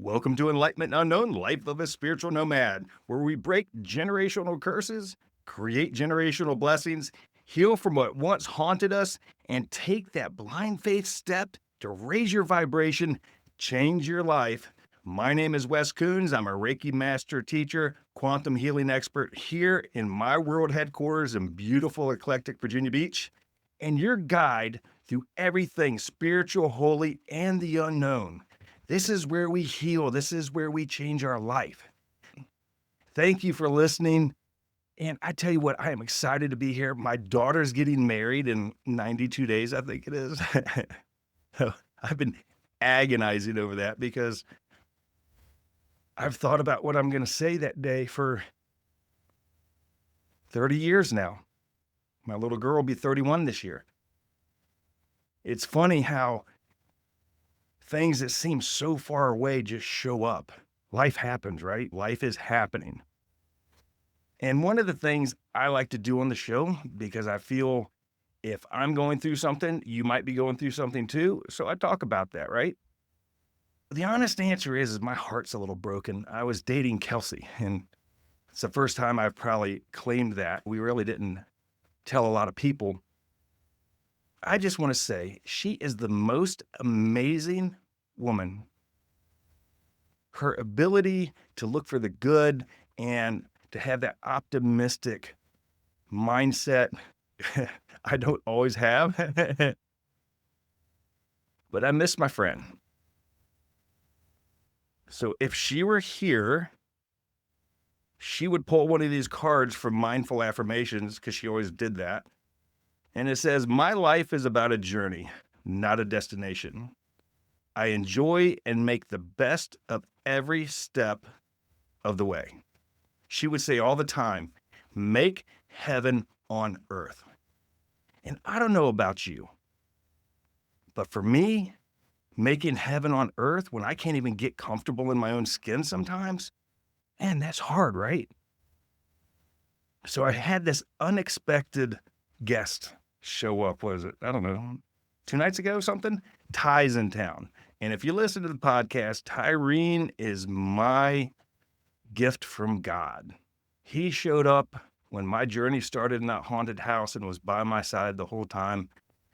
Welcome to Enlightenment Unknown Life of a Spiritual Nomad, where we break generational curses, create generational blessings, heal from what once haunted us, and take that blind faith step to raise your vibration, change your life. My name is Wes Coons. I'm a Reiki master teacher, quantum healing expert here in my world headquarters in beautiful, eclectic Virginia Beach, and your guide through everything spiritual, holy, and the unknown. This is where we heal. This is where we change our life. Thank you for listening. And I tell you what, I am excited to be here. My daughter's getting married in 92 days, I think it is. So I've been agonizing over that because I've thought about what I'm going to say that day for 30 years now. My little girl will be 31 this year. It's funny how things that seem so far away just show up. Life happens, right? Life is happening. And one of the things I like to do on the show, because I feel if I'm going through something, you might be going through something too. So I talk about that, right? The honest answer is my heart's a little broken. I was dating Kelsey, and it's the first time I've probably claimed that. We really didn't tell a lot of people. I just want to say she is the most amazing woman. Her ability to look for the good and to have that optimistic mindset, I don't always have. But I miss my friend. So if she were here, she would pull one of these cards from Mindful Affirmations, because she always did that. And it says, "My life is about a journey, not a destination. I enjoy and make the best of every step of the way." She would say all the time, make heaven on earth. And I don't know about you, but for me, making heaven on earth when I can't even get comfortable in my own skin sometimes, man, that's hard, right? So I had this unexpected guest show up. Was it, I don't know, 2 nights ago, something? Ty's in town. And if you listen to the podcast, Tyreen is my gift from God. He showed up when my journey started in that haunted house and was by my side the whole time.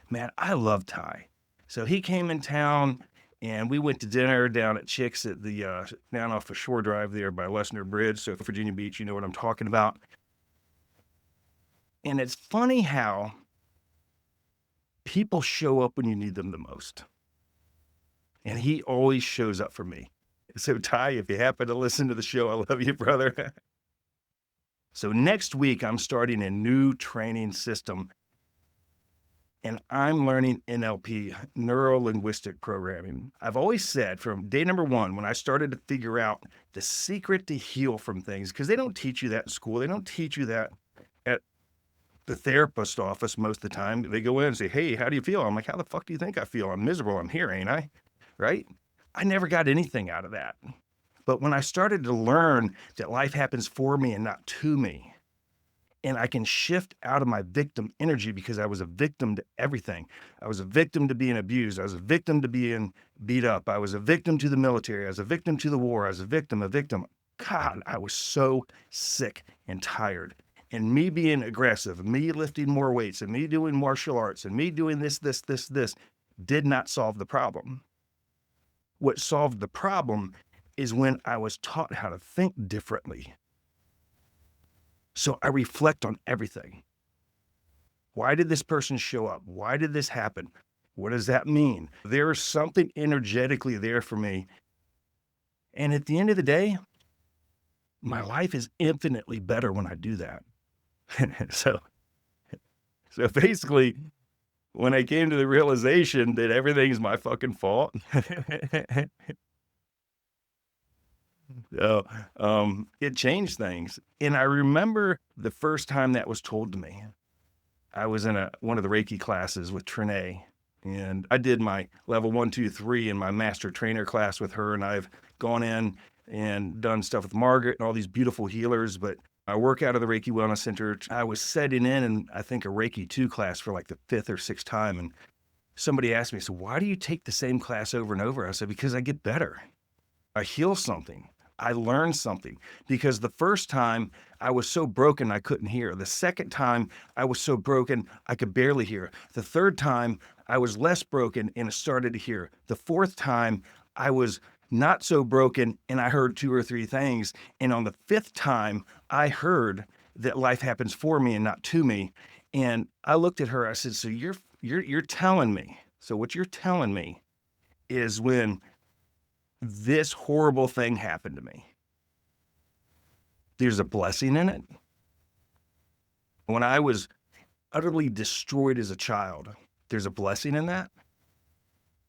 Man, I love Ty. So he came in town and we went to dinner down at Chick's at the down off the Shore Drive there by Lesnar Bridge. So Virginia Beach, you know what I'm talking about. And it's funny how people show up when you need them the most. And he always shows up for me. So Ty, if you happen to listen to the show, I love you, brother. So next week, I'm starting a new training system. And I'm learning NLP, neuro-linguistic programming. I've always said from day number one, when I started to figure out the secret to heal from things, because they don't teach you that in school. They don't teach you that at the therapist office most of the time. They go in and say, "Hey, how do you feel?" I'm like, "How the fuck do you think I feel? I'm miserable. I'm here, ain't I?" Right? I never got anything out of that. But when I started to learn that life happens for me and not to me, and I can shift out of my victim energy because I was a victim to everything. I was a victim to being abused. I was a victim to being beat up. I was a victim to the military. I was a victim to the war. I was a victim. God, I was so sick and tired. And me being aggressive, me lifting more weights, and me doing martial arts, and me doing this, did not solve the problem. What solved the problem is when I was taught how to think differently. So I reflect on everything. Why did this person show up? Why did this happen? What does that mean? There's something energetically there for me. And at the end of the day, my life is infinitely better when I do that. So basically, when I came to the realization that everything's my fucking fault, so, it changed things. And I remember the first time that was told to me. I was in one of the Reiki classes with Tyree, and I did my level 1, 2, 3 in my master trainer class with her. And I've gone in and done stuff with Margaret and all these beautiful healers. But I work out of the Reiki Wellness Center. I was setting in I think a Reiki 2 class for like the 5th or 6th time. And somebody asked me, "So why do you take the same class over and over?" I said, "Because I get better." I heal something. I learn something, because the first time I was so broken I couldn't hear. The second time I was so broken I could barely hear. The third time I was less broken and started to hear. The fourth time I was not so broken and I heard two or three things. And on the fifth time I heard that life happens for me and not to me. And I looked at her, I said, so you're telling me. So what you're telling me is when this horrible thing happened to me, there's a blessing in it. When I was utterly destroyed as a child, there's a blessing in that.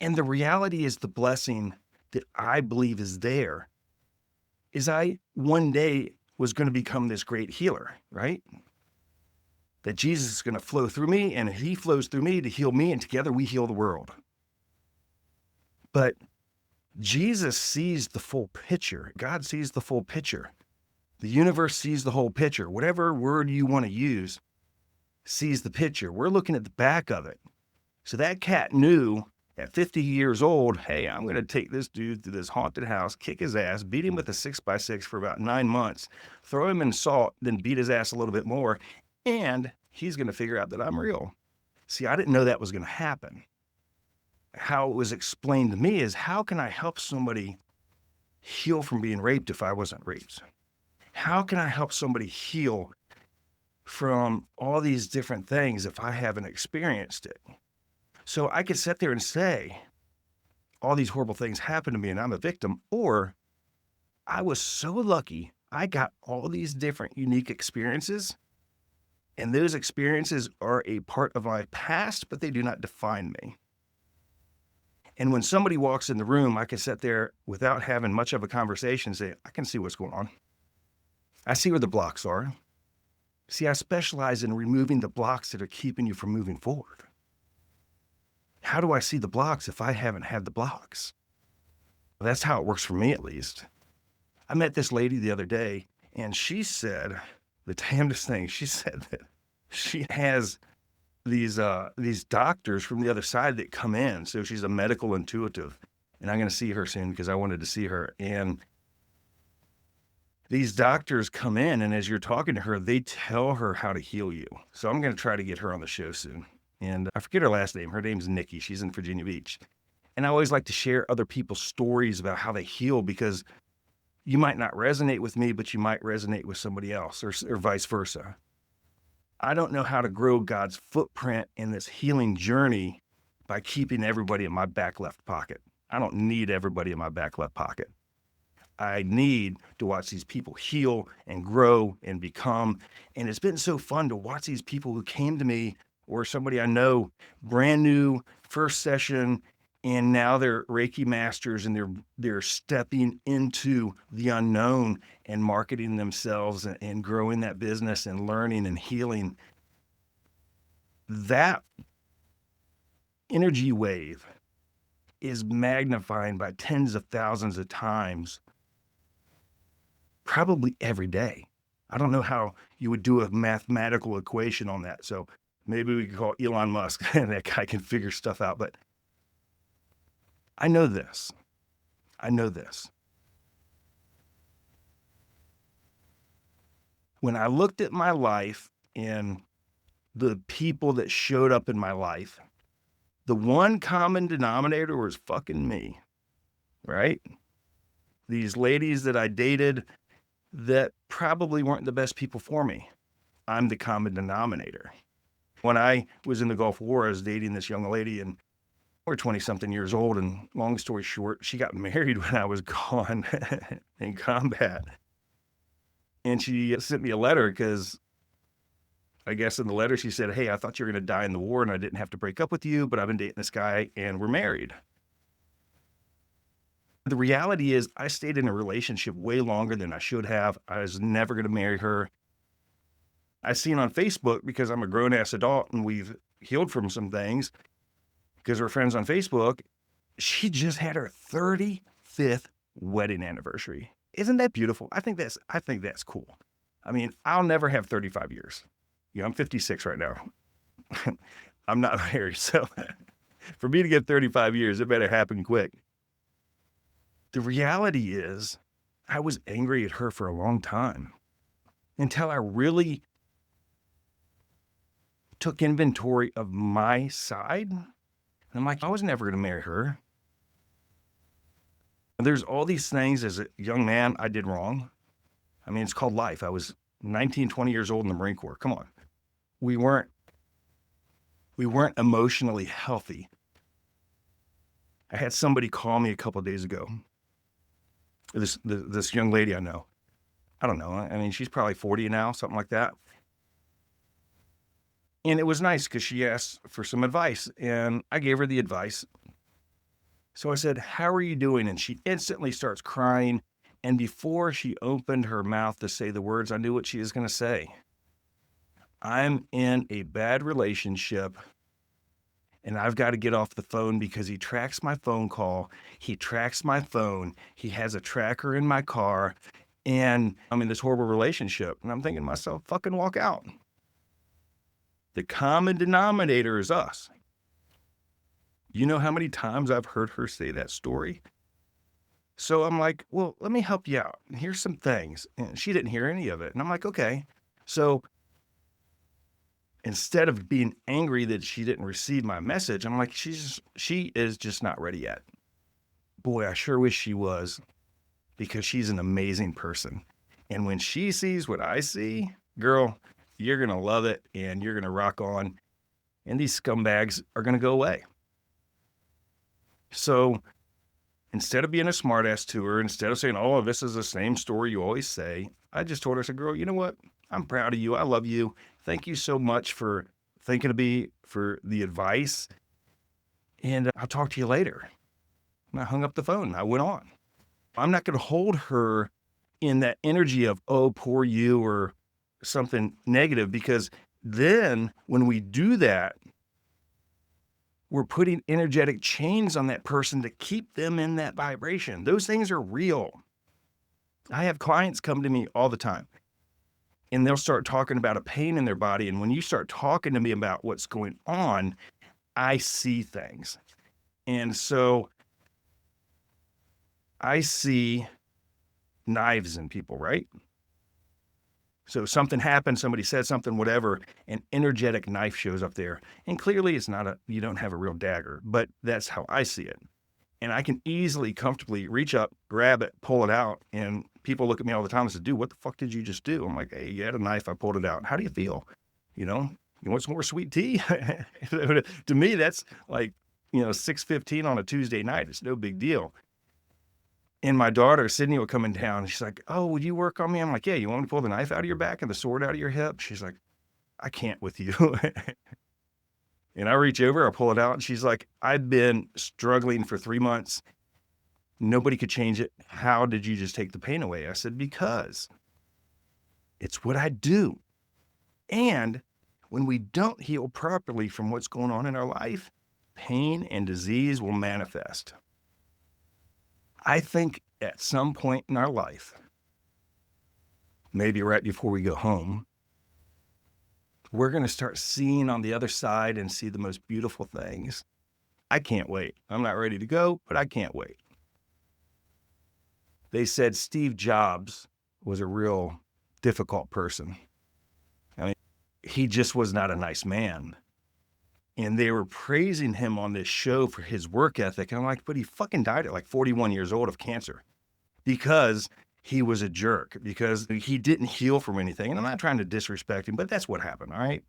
And the reality is, the blessing that I believe is there is I one day was going to become this great healer, right? That Jesus is going to flow through me and he flows through me to heal me, and together we heal the world. But Jesus sees the full picture. God sees the full picture. The universe sees the whole picture. Whatever word you want to use sees the picture. We're looking at the back of it. So that cat knew at 50 years old, hey, I'm going to take this dude to this haunted house, kick his ass, beat him with a 6x6 for about 9 months, throw him in salt, then beat his ass a little bit more, and he's going to figure out that I'm real. See, I didn't know that was going to happen. How it was explained to me is, how can I help somebody heal from being raped if I wasn't raped? How can I help somebody heal from all these different things if I haven't experienced it? So I could sit there and say, all these horrible things happened to me and I'm a victim, or I was so lucky I got all these different unique experiences, and those experiences are a part of my past, but they do not define me. And when somebody walks in the room, I can sit there without having much of a conversation and say, I can see what's going on. I see where the blocks are. See, I specialize in removing the blocks that are keeping you from moving forward. How do I see the blocks if I haven't had the blocks? Well, that's how it works for me, at least. I met this lady the other day, and she said the damnedest thing. She said that she has these doctors from the other side that come in. So she's a medical intuitive, and I'm going to see her soon because I wanted to see her. And these doctors come in, and as you're talking to her, they tell her how to heal you. So I'm going to try to get her on the show soon. And I forget her last name. Her name's Nikki. She's in Virginia Beach. And I always like to share other people's stories about how they heal, because you might not resonate with me, but you might resonate with somebody else, or vice versa. I don't know how to grow God's footprint in this healing journey by keeping everybody in my back left pocket. I don't need everybody in my back left pocket. I need to watch these people heal and grow and become. And it's been so fun to watch these people who came to me, or somebody I know, brand new, first session, and now they're Reiki masters, and they're stepping into the unknown and marketing themselves and growing that business and learning and healing. That energy wave is magnifying by tens of thousands of times, probably every day. I don't know how you would do a mathematical equation on that. So maybe we could call Elon Musk and that guy can figure stuff out. But I know this. When I looked at my life and the people that showed up in my life, the one common denominator was fucking me, right? These ladies that I dated that probably weren't the best people for me. I'm the common denominator. When I was in the Gulf War, I was dating this young lady, and we're 20-something years old, and long story short, she got married when I was gone in combat. And she sent me a letter because I guess in the letter she said, hey, I thought you were going to die in the war and I didn't have to break up with you, but I've been dating this guy and we're married. The reality is I stayed in a relationship way longer than I should have. I was never going to marry her. I seen on Facebook, because I'm a grown-ass adult and we've healed from some things because we're friends on Facebook, she just had her 35th wedding anniversary. Isn't that beautiful? I think that's cool. I mean, I'll never have 35 years. I'm 56 right now. I'm not married, so for me to get 35 years, it better happen quick. The reality is I was angry at her for a long time until I really took inventory of my side. And I'm like, I was never going to marry her. And there's all these things as a young man I did wrong. I mean, it's called life. I was 19, 20 years old in the Marine Corps. Come on. We weren't emotionally healthy. I had somebody call me a couple of days ago. This young lady I know. I don't know. I mean, she's probably 40 now, something like that. And it was nice because she asked for some advice, and I gave her the advice. So I said, "How are you doing?" And she instantly starts crying. And before she opened her mouth to say the words, I knew what she was going to say. I'm in a bad relationship, and I've got to get off the phone because he tracks my phone call. He tracks my phone. He has a tracker in my car, and I'm in this horrible relationship. And I'm thinking to myself, fucking walk out. The common denominator is us. You know how many times I've heard her say that story? So I'm like, well, let me help you out. Here's some things. And she didn't hear any of it. And I'm like, okay. So instead of being angry that she didn't receive my message, I'm like, she is just not ready yet. Boy, I sure wish she was, because she's an amazing person. And when she sees what I see, girl, you're going to love it and you're going to rock on. And these scumbags are going to go away. So instead of being a smartass to her, instead of saying, oh, this is the same story you always say, I just told her, I said, girl, you know what? I'm proud of you. I love you. Thank you so much for thinking of me, for the advice. And I'll talk to you later. And I hung up the phone. I went on. I'm not going to hold her in that energy of, oh, poor you, or something negative, because then when we do that, we're putting energetic chains on that person to keep them in that vibration. Those things are real. I have clients come to me all the time, and they'll start talking about a pain in their body. And when you start talking to me about what's going on, I see things. And so I see knives in people, right? So something happened, somebody said something, whatever, an energetic knife shows up there. And clearly it's not you don't have a real dagger, but that's how I see it. And I can easily, comfortably reach up, grab it, pull it out. And people look at me all the time and say, dude, what the fuck did you just do? I'm like, hey, you had a knife, I pulled it out. How do you feel? You want some more sweet tea? To me, that's like, 6:15 on a Tuesday night. It's no big deal. And my daughter, Sydney, will come in town, and she's like, oh, would you work on me? I'm like, yeah, you want me to pull the knife out of your back and the sword out of your hip? She's like, I can't with you. And I reach over, I pull it out, and she's like, I've been struggling for 3 months. Nobody could change it. How did you just take the pain away? I said, because it's what I do. And when we don't heal properly from what's going on in our life, pain and disease will manifest. I think at some point in our life, maybe right before we go home, we're going to start seeing on the other side and see the most beautiful things. I can't wait. I'm not ready to go, but I can't wait. They said Steve Jobs was a real difficult person. I mean, he just was not a nice man. And they were praising him on this show for his work ethic. And I'm like, but he fucking died at like 41 years old of cancer because he was a jerk, because he didn't heal from anything. And I'm not trying to disrespect him, but that's what happened, all right?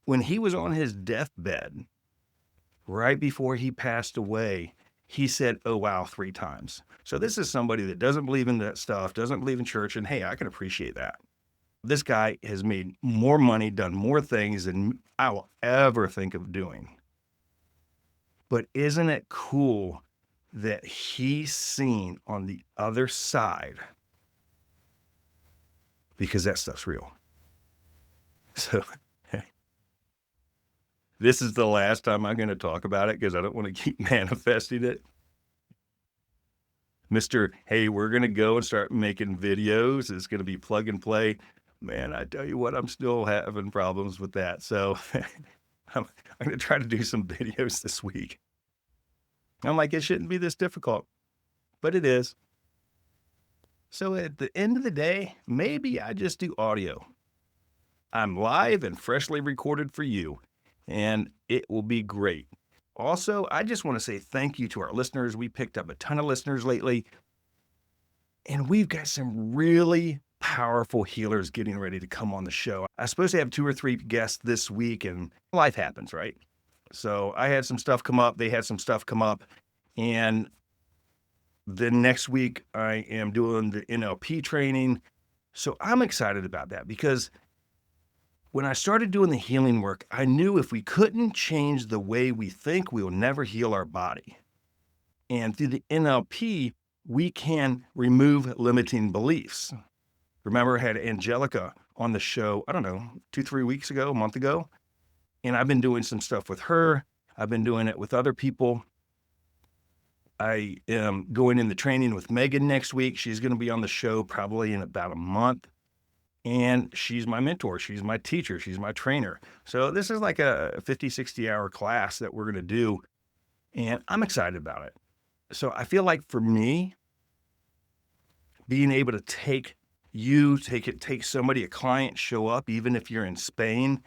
When he was on his deathbed, right before he passed away, he said, oh, wow, 3 times. So this is somebody that doesn't believe in that stuff, doesn't believe in church. And hey, I can appreciate that. This guy has made more money, done more things than I will ever think of doing. But isn't it cool that he's seen on the other side? Because that stuff's real. So this is the last time I'm going to talk about it because I don't want to keep manifesting it. Mr. Hey, we're going to go and start making videos. It's going to be plug and play. Man, I tell you what, I'm still having problems with that. So I'm going to try to do some videos this week. I'm like, it shouldn't be this difficult. but it is. So at the end of the day, maybe I just do audio. I'm live and freshly recorded for you, and it will be great. Also, I just want to say thank you to our listeners. We picked up a ton of listeners lately, and we've got some really powerful healers getting ready to come on the show. I was supposed to have 2 or 3 guests this week, and life happens, right? So I had some stuff come up. They had some stuff come up. And then next week, I am doing the NLP training. So I'm excited about that because when I started doing the healing work, I knew if we couldn't change the way we think, we will never heal our body. And through the NLP, we can remove limiting beliefs. Remember, I had Angelica on the show, I don't know, 2, 3 weeks ago, a month ago. And I've been doing some stuff with her. I've been doing it with other people. I am going in the training with Megan next week. She's going to be on the show probably in about a month. And she's my mentor. She's my teacher. She's my trainer. So this is like a 50, 60-hour class that we're going to do. And I'm excited about it. So I feel like for me, being able to take somebody, a client, show up, even if you're in Spain,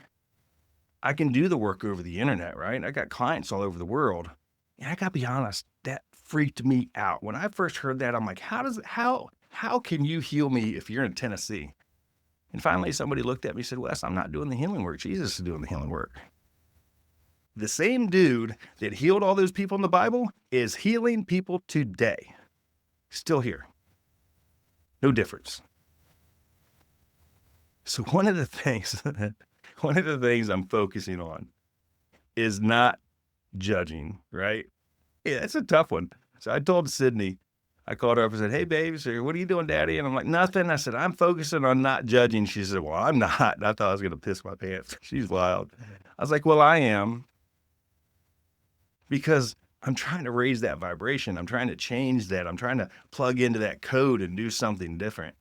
I can do the work over the internet, right? I got clients all over the world. And I got to be honest, that freaked me out. When I first heard that, I'm like, how can you heal me if you're in Tennessee? And finally, somebody looked at me and said, Wes, I'm not doing the healing work. Jesus is doing the healing work. The same dude that healed all those people in the Bible is healing people today. Still here. No difference. So one of the things I'm focusing on is not judging, right? Yeah, it's a tough one. So I told Sydney, I called her up and said, hey, babe, so what are you doing, daddy? And I'm like, nothing. I said, I'm focusing on not judging. She said, well, I'm not. And I thought I was going to piss my pants. She's wild. I was like, well, I am. Because I'm trying to raise that vibration. I'm trying to change that. I'm trying to plug into that code and do something different.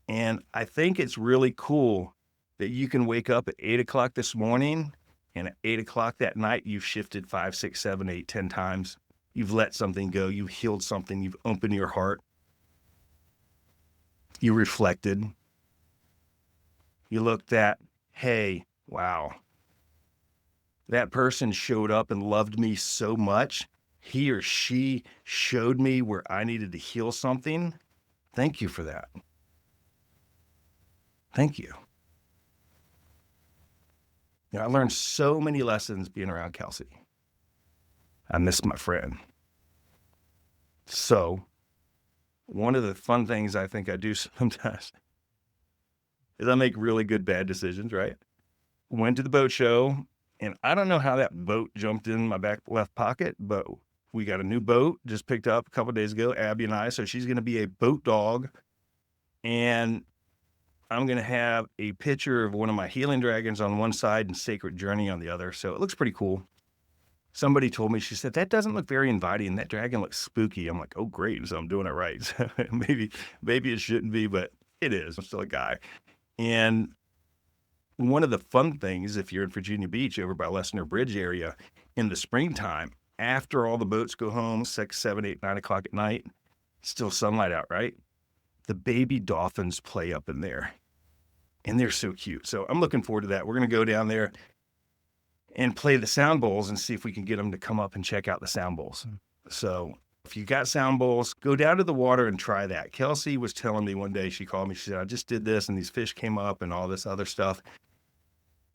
And I think it's really cool that you can wake up at 8 o'clock this morning and at 8 o'clock that night, you've shifted 5, 6, 7, 8, 10 times. You've let something go. You've healed something. You've opened your heart. You reflected. You looked at, hey, wow, that person showed up and loved me so much. He or she showed me where I needed to heal something. Thank you for that. Thank you. You know, I learned so many lessons being around Kelsey. I miss my friend. So, one of the fun things I think I do sometimes is I make really good bad decisions, right? Went to the boat show, and I don't know how that boat jumped in my back left pocket, but we got a new boat just picked up a couple of days ago, Abby and I. So she's going to be a boat dog, and I'm going to have a picture of one of my healing dragons on one side and Sacred Journey on the other. So it looks pretty cool. Somebody told me, she said, that doesn't look very inviting. That dragon looks spooky. I'm like, oh, great. So I'm doing it right. So maybe it shouldn't be, but it is. I'm still a guy. And one of the fun things, if you're in Virginia Beach over by Lessener Bridge area in the springtime, after all the boats go home, 6, 7, 8, 9 o'clock at night, still sunlight out, right? The baby dolphins play up in there. And they're so cute. So I'm looking forward to that. We're going to go down there and play the sound bowls and see if we can get them to come up and check out the sound bowls. So if you got sound bowls, go down to the water and try that. Kelsey was telling me one day, she called me, she said, I just did this and these fish came up and all this other stuff.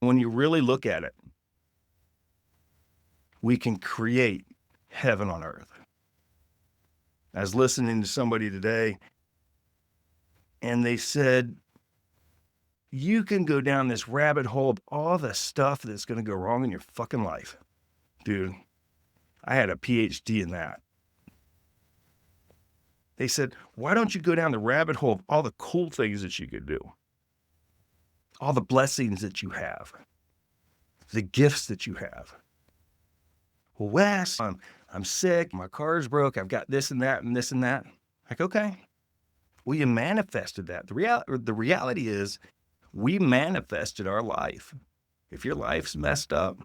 When you really look at it, we can create heaven on earth. I was listening to somebody today and they said, you can go down this rabbit hole of all the stuff that's going to go wrong in your fucking life. Dude, I had a PhD in that. They said, why don't you go down the rabbit hole of all the cool things that you could do? All the blessings that you have. The gifts that you have. Well, Wes, I'm sick. My car's broke. I've got this and that and this and that. Like, okay. Well, you manifested that. The reality is, we manifested our life. If your life's messed up,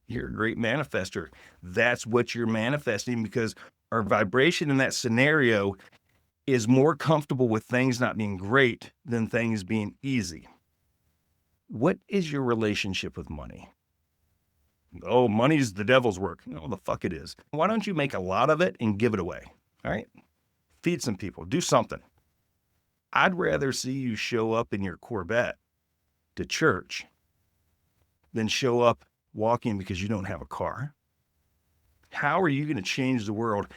you're a great manifester. That's what you're manifesting because Our vibration in that scenario is more comfortable with things not being great than things being easy. What is your relationship with money? Oh, money's the devil's work. No, the fuck it is. Why don't you make a lot of it and give it away? All right? Feed some people. Do something. I'd rather see you show up in your Corvette to church than show up walking because you don't have a car. How are you going to change the world?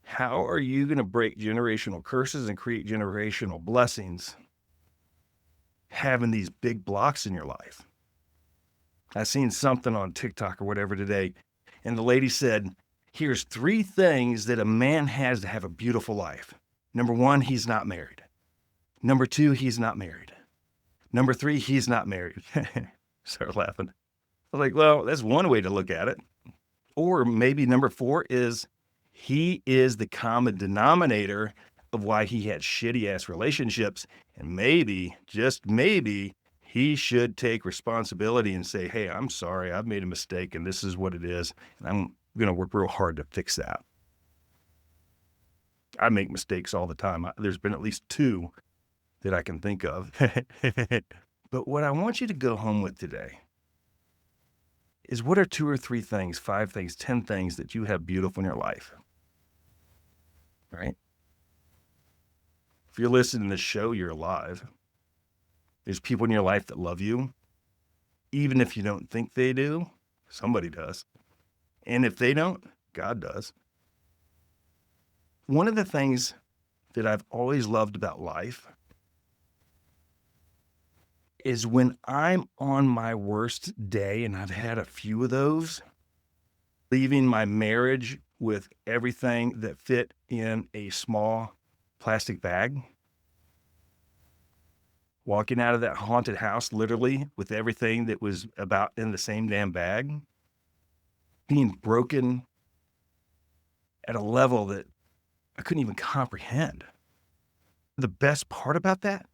How are you going to break generational curses and create generational blessings having these big blocks in your life? I seen something on TikTok or whatever today, and the lady said, here's 3 things that a man has to have a beautiful life. Number 1, he's not married. Number 2, he's not married. Number 3, he's not married. Started laughing. I was like, well, that's one way to look at it. Or maybe number 4 is he is the common denominator of why he had shitty ass relationships. And maybe, just maybe, he should take responsibility and say, hey, I'm sorry, I've made a mistake and this is what it is. And I'm going to work real hard to fix that. I make mistakes all the time. There's been at least 2 that I can think of. But what I want you to go home with today is, what are 2 or 3 things, 5 things, 10 things that you have beautiful in your life? Right? If you're listening to this show, you're alive. There's people in your life that love you. Even if you don't think they do, somebody does. And if they don't, God does. One of the things that I've always loved about life is when I'm on my worst day, and I've had a few of those, leaving my marriage with everything that fit in a small plastic bag, walking out of that haunted house literally with everything that was about in the same damn bag, being broken at a level that I couldn't even comprehend. The best part about that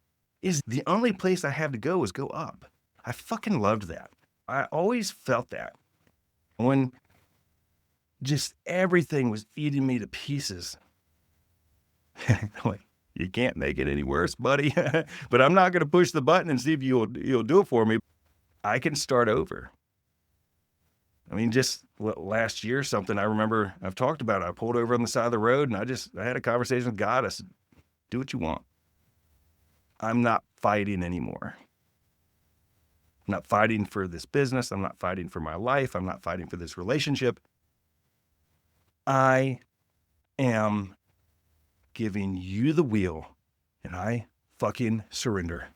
is the only place I have to go is go up. I fucking loved that. I always felt that. When just everything was eating me to pieces. Like, you can't make it any worse, buddy. But I'm not going to push the button and see if you'll do it for me. I can start over. I mean, just last year, something I remember I've talked about, I pulled over on the side of the road and I had a conversation with God. I said, do what you want. I'm not fighting anymore. I'm not fighting for this business. I'm not fighting for my life. I'm not fighting for this relationship. I am giving you the wheel, and I fucking surrender.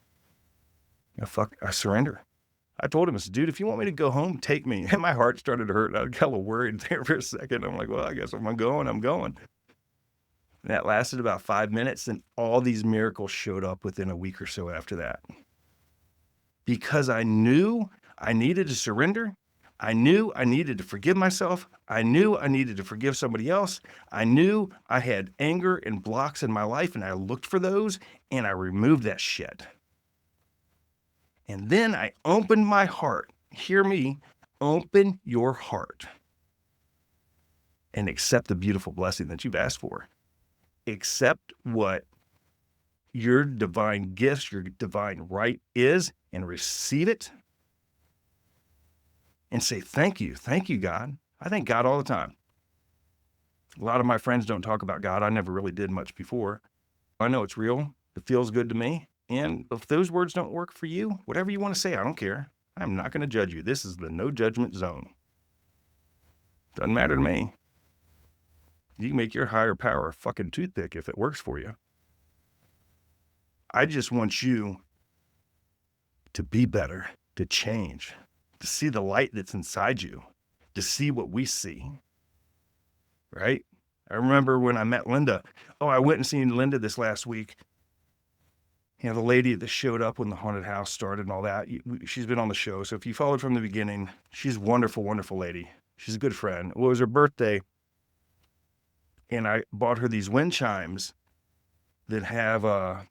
I surrender. I told him, I said, dude, if you want me to go home, take me. And my heart started to hurt. I got a little worried there for a second. I'm like, well, I guess if I'm going, I'm going. And that lasted about 5 minutes, and all these miracles showed up within a week or so after that. Because I knew I needed to surrender. I knew I needed to forgive myself. I knew I needed to forgive somebody else. I knew I had anger and blocks in my life, and I looked for those, and I removed that shit. And then I opened my heart. Hear me, open your heart and accept the beautiful blessing that you've asked for. Accept what your divine gifts, your divine right is, and receive it. And say, thank you, God. I thank God all the time. A lot of my friends don't talk about God. I never really did much before. I know it's real. It feels good to me. And if those words don't work for you, whatever you want to say, I don't care. I'm not going to judge you. This is the no judgment zone. Doesn't matter to me. You can make your higher power a fucking toothpick if it works for you. I just want you to be better, to change, to see the light that's inside you, to see what we see, right? I remember when I met Linda. Oh, I went and seen Linda this last week. You know, the lady that showed up when the haunted house started and all that. She's been on the show. So if you followed from the beginning, she's a wonderful, wonderful lady. She's a good friend. Well, it was her birthday, and I bought her these wind chimes that have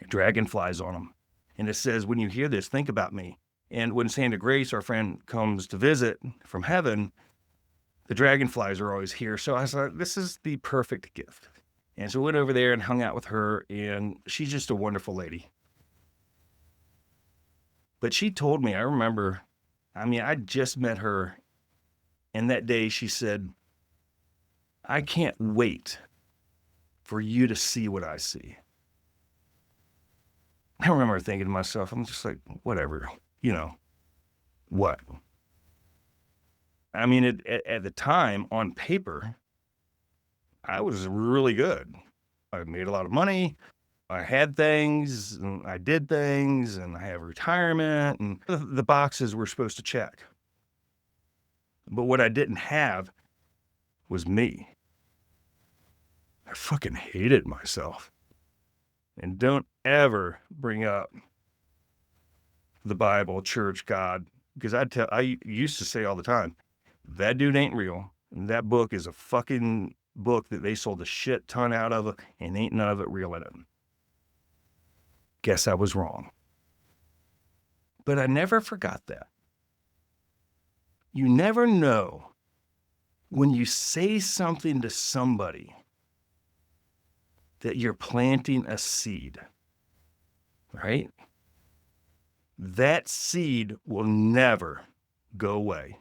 dragonflies on them. And it says, when you hear this, think about me. And when Santa Grace, our friend, comes to visit from heaven, the dragonflies are always here. So I was like, this is the perfect gift. And so I went over there and hung out with her, and she's just a wonderful lady. But she told me, I remember, I just met her, and that day she said, I can't wait for you to see what I see. I remember thinking to myself, I'm just like, whatever, what? At the time, on paper, I was really good. I made a lot of money. I had things, and I did things, and I have retirement, and the boxes were supposed to check. But what I didn't have was me. I fucking hated myself. And don't ever bring up the Bible, church, God, because I used to say all the time, that dude ain't real. And that book is a fucking book that they sold a shit ton out of, and ain't none of it real in it. Guess I was wrong. But I never forgot that. You never know when you say something to somebody that you're planting a seed, right? That seed will never go away.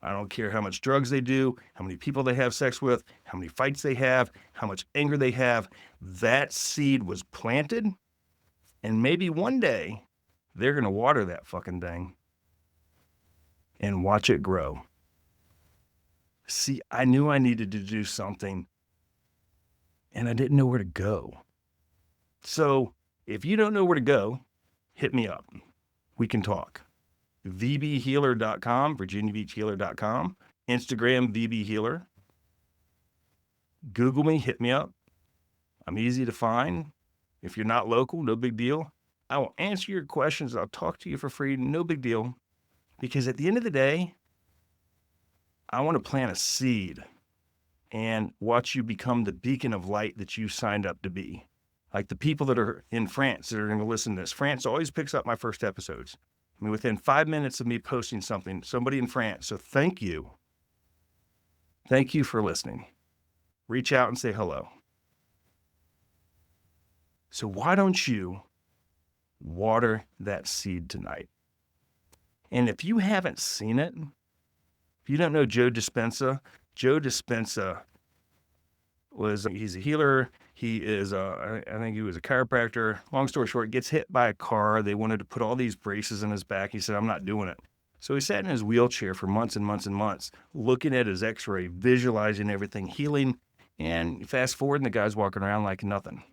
I don't care how much drugs they do, how many people they have sex with, how many fights they have, how much anger they have. That seed was planted, and maybe one day they're going to water that fucking thing and watch it grow. See, I knew I needed to do something, and I didn't know where to go. So if you don't know where to go, hit me up. We can talk. VBhealer.com, VirginiaBeachHealer.com, Instagram VBHealer. Google me, hit me up. I'm easy to find. If you're not local, no big deal. I will answer your questions. I'll talk to you for free, no big deal. Because at the end of the day, I want to plant a seed and watch you become the beacon of light that you signed up to be. Like the people that are in France that are going to listen to this. France always picks up my first episodes. Within 5 minutes of me posting something, somebody in France. So thank you. Thank you for listening. Reach out and say hello. So why don't you water that seed tonight? And if you haven't seen it, if you don't know Joe Dispenza he's a healer. He is, I think he was a chiropractor. Long story short, gets hit by a car. They wanted to put all these braces in his back. He said, I'm not doing it. So he sat in his wheelchair for months and months and months, looking at his x-ray, visualizing everything, healing. And fast forward, and the guy's walking around like nothing.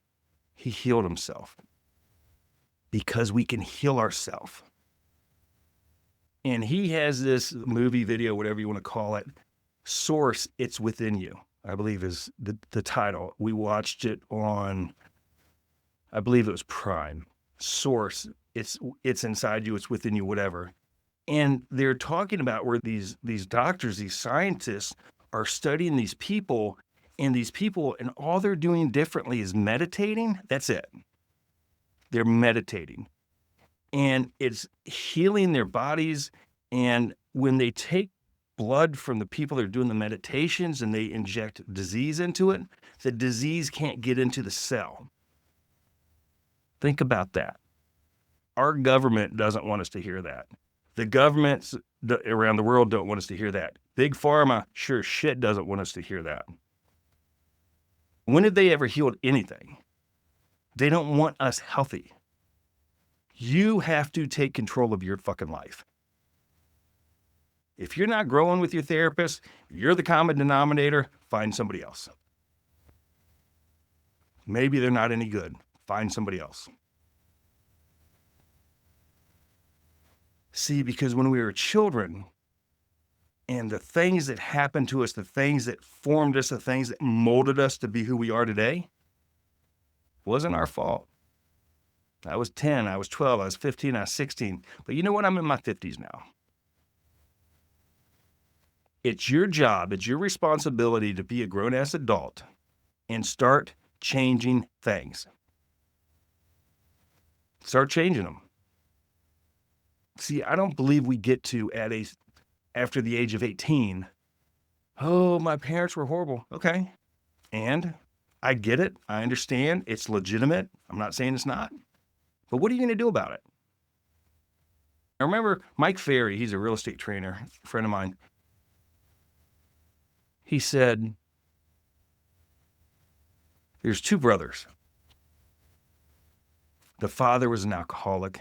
He healed himself because we can heal ourselves. And he has this movie, video, whatever you want to call it, Source, It's Within You, I believe is the title. We watched it on, I believe it was Prime. Source, it's inside you, it's within you, whatever. And they're talking about where these doctors, these scientists are studying these people, and all they're doing differently is meditating. That's it. They're meditating. And it's healing their bodies. And when they take blood from the people that are doing the meditations and they inject disease into it, the disease can't get into the cell. Think about that. Our government doesn't want us to hear that. The governments around the world don't want us to hear that. Big Pharma sure shit doesn't want us to hear that. When have they ever healed anything? They don't want us healthy. You have to take control of your fucking life. If you're not growing with your therapist, you're the common denominator, find somebody else. Maybe they're not any good. Find somebody else. See, because when we were children, and the things that happened to us, the things that formed us, the things that molded us to be who we are today, wasn't our fault. I was 10, I was 12, I was 15, I was 16. But you know what? I'm in my 50s now. It's your job, it's your responsibility to be a grown-ass adult and start changing things. Start changing them. See, I don't believe we get to after the age of 18 Oh, my parents were horrible. Okay. And I get it. I understand. It's legitimate. I'm not saying it's not. But what are you going to do about it? I remember Mike Ferry, he's a real estate trainer, a friend of mine. He said, there's two brothers. The father was an alcoholic.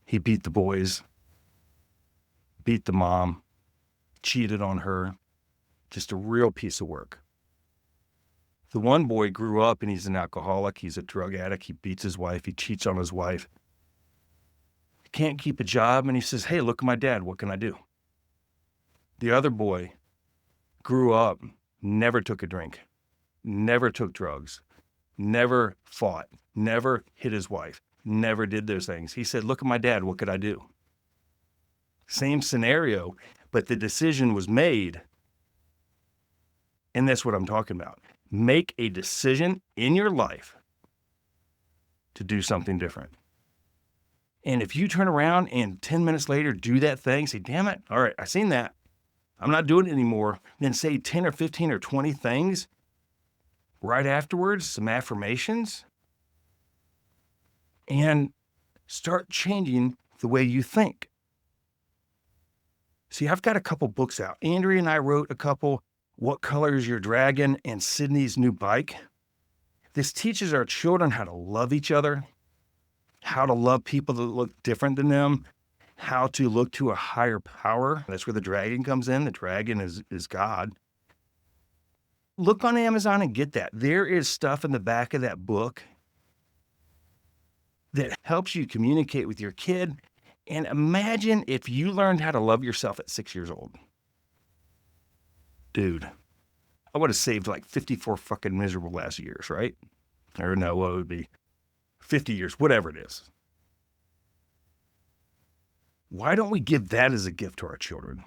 He beat the boys, beat the mom, cheated on her. Just a real piece of work. The one boy grew up and he's an alcoholic. He's a drug addict. He beats his wife. He cheats on his wife. He can't keep a job. And he says, hey, look at my dad. What can I do? The other boy grew up, never took a drink, never took drugs, never fought, never hit his wife, never did those things. He said, look at my dad. What could I do? Same scenario, but the decision was made. And that's what I'm talking about. Make a decision in your life to do something different. And if you turn around and 10 minutes later do that thing, say, damn it, all right, I seen that. I'm not doing it anymore. Then say 10 or 15 or 20 things right afterwards, some affirmations, and start changing the way you think. See, I've got a couple books out. Andrea and I wrote a couple, What Color is Your Dragon and Sydney's New Bike. This teaches our children how to love each other, how to love people that look different than them, how to look to a higher power. That's where the dragon comes in. The dragon is God. Look on Amazon and get that. There is stuff in the back of that book that helps you communicate with your kid. And imagine if you learned how to love yourself at 6 years old. Dude, I would have saved like 54 fucking miserable last years, right? Or no, what would it be? 50 years, whatever it is. Why don't we give that as a gift to our children?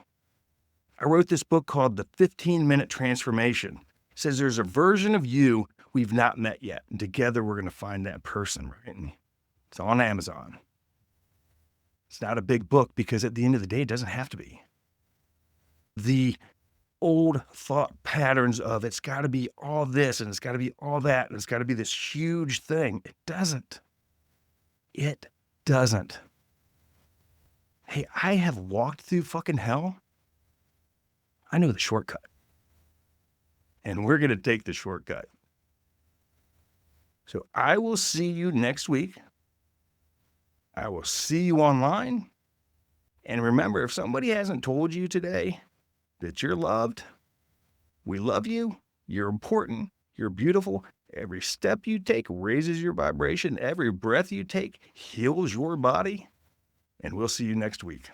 I wrote this book called The 15-Minute Transformation. It says there's a version of you we've not met yet. And together we're going to find that person, right? And it's on Amazon. It's not a big book because at the end of the day, it doesn't have to be. The old thought patterns of it's got to be all this and it's got to be all that and it's got to be this huge thing. It doesn't. It doesn't. Hey, I have walked through fucking hell. I know the shortcut. And we're going to take the shortcut. So I will see you next week. I will see you online. And remember, if somebody hasn't told you today that you're loved, we love you, you're important, you're beautiful. Every step you take raises your vibration. Every breath you take heals your body. And we'll see you next week.